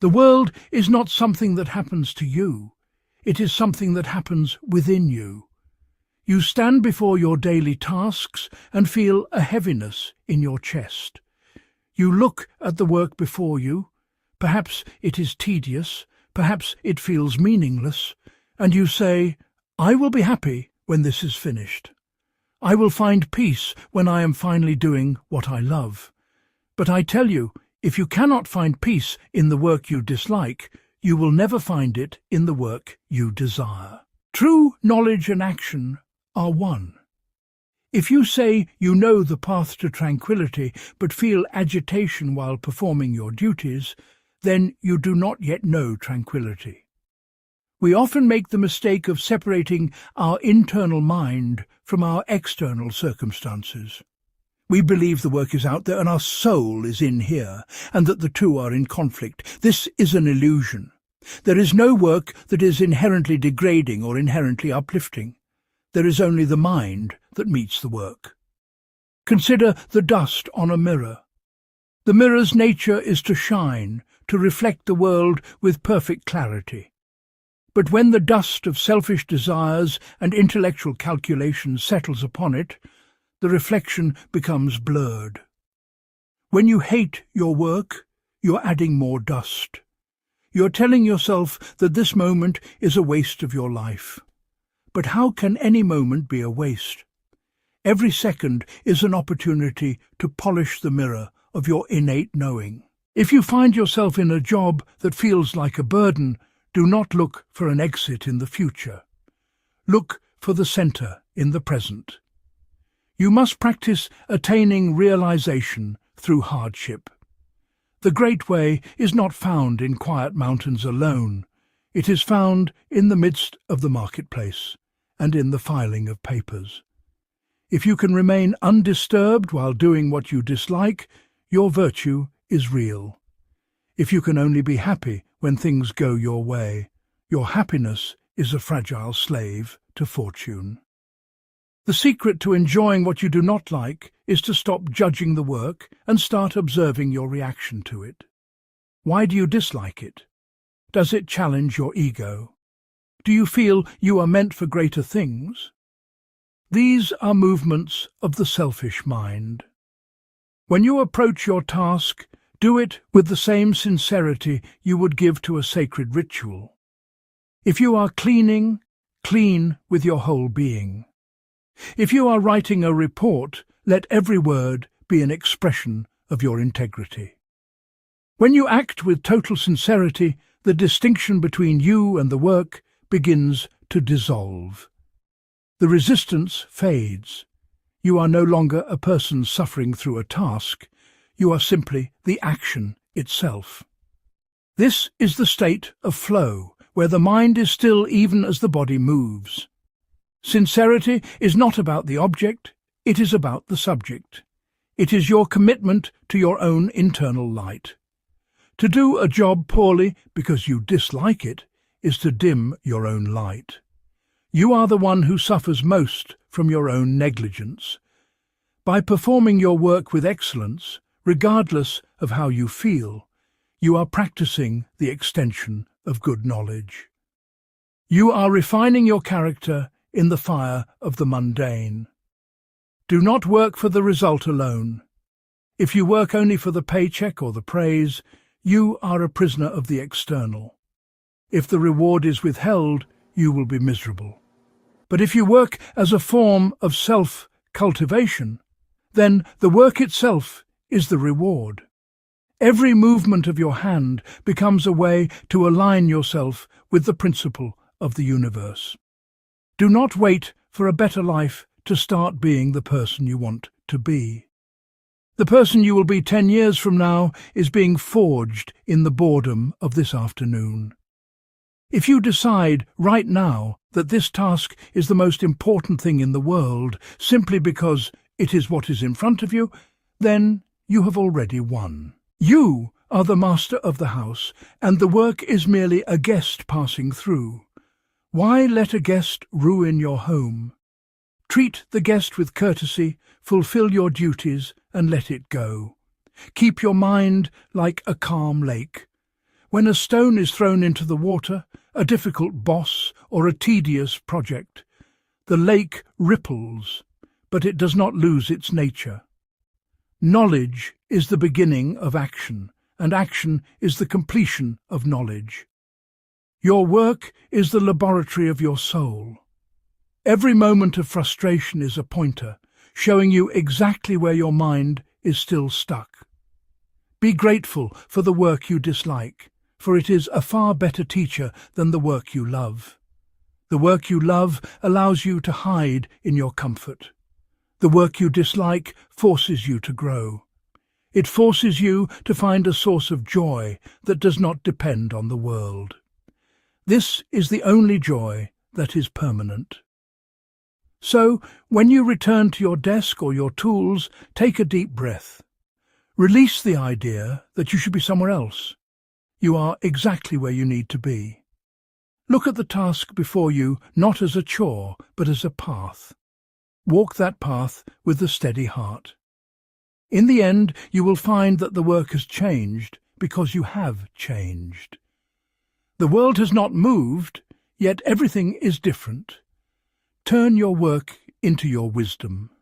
The world is not something that happens to you. It is something that happens within you. You stand before your daily tasks and feel a heaviness in your chest. You look at the work before you. Perhaps it is tedious, perhaps it feels meaningless, and you say, "I will be happy when this is finished. I will find peace when I am finally doing what I love." But I tell you, if you cannot find peace in the work you dislike, you will never find it in the work you desire. True knowledge and action are one. If you say you know the path to tranquility but feel agitation while performing your duties, then you do not yet know tranquility. We often make the mistake of separating our internal mind from our external circumstances. We believe the work is out there and our soul is in here, and that the two are in conflict. This is an illusion. There is no work that is inherently degrading or inherently uplifting. There is only the mind that meets the work. Consider the dust on a mirror. The mirror's nature is to shine, to reflect the world with perfect clarity. But when the dust of selfish desires and intellectual calculation settles upon it, the reflection becomes blurred. When you hate your work, you're adding more dust. You're telling yourself that this moment is a waste of your life. But how can any moment be a waste? Every second is an opportunity to polish the mirror of your innate knowing. If you find yourself in a job that feels like a burden, do not look for an exit in the future. Look for the center in the present. You must practice attaining realization through hardship. The great way is not found in quiet mountains alone. It is found in the midst of the marketplace and in the filing of papers. If you can remain undisturbed while doing what you dislike, your virtue is real. If you can only be happy when things go your way, your happiness is a fragile slave to fortune. The secret to enjoying what you do not like is to stop judging the work and start observing your reaction to it. Why do you dislike it? Does it challenge your ego? Do you feel you are meant for greater things? These are movements of the selfish mind. When you approach your task, do it with the same sincerity you would give to a sacred ritual. If you are cleaning, clean with your whole being. If you are writing a report, let every word be an expression of your integrity. When you act with total sincerity, the distinction between you and the work begins to dissolve. The resistance fades. You are no longer a person suffering through a task. You are simply the action itself. This is the state of flow, where the mind is still even as the body moves. Sincerity is not about the object, it is about the subject. It is your commitment to your own internal light. To do a job poorly because you dislike it is to dim your own light. You are the one who suffers most from your own negligence. By performing your work with excellence, regardless of how you feel, you are practicing the extension of good knowledge. You are refining your character in the fire of the mundane. Do not work for the result alone. If you work only for the paycheck or the praise, you are a prisoner of the external. If the reward is withheld, you will be miserable. But if you work as a form of self-cultivation, then the work itself is the reward. Every movement of your hand becomes a way to align yourself with the principle of the universe. Do not wait for a better life to start being the person you want to be. The person you will be 10 years from now is being forged in the boredom of this afternoon. If you decide right now that this task is the most important thing in the world simply because it is what is in front of you, then you have already won. You are the master of the house, and the work is merely a guest passing through. Why let a guest ruin your home? Treat the guest with courtesy, fulfill your duties, and let it go. Keep your mind like a calm lake. When a stone is thrown into the water, a difficult boss or a tedious project, the lake ripples, but it does not lose its nature. Knowledge is the beginning of action, and action is the completion of knowledge. Your work is the laboratory of your soul. Every moment of frustration is a pointer, showing you exactly where your mind is still stuck. Be grateful for the work you dislike, for it is a far better teacher than the work you love. The work you love allows you to hide in your comfort. The work you dislike forces you to grow. It forces you to find a source of joy that does not depend on the world. This is the only joy that is permanent. So, when you return to your desk or your tools, take a deep breath. Release the idea that you should be somewhere else. You are exactly where you need to be. Look at the task before you not as a chore, but as a path. Walk that path with a steady heart. In the end, you will find that the work has changed because you have changed. The world has not moved, yet everything is different. Turn your work into your wisdom.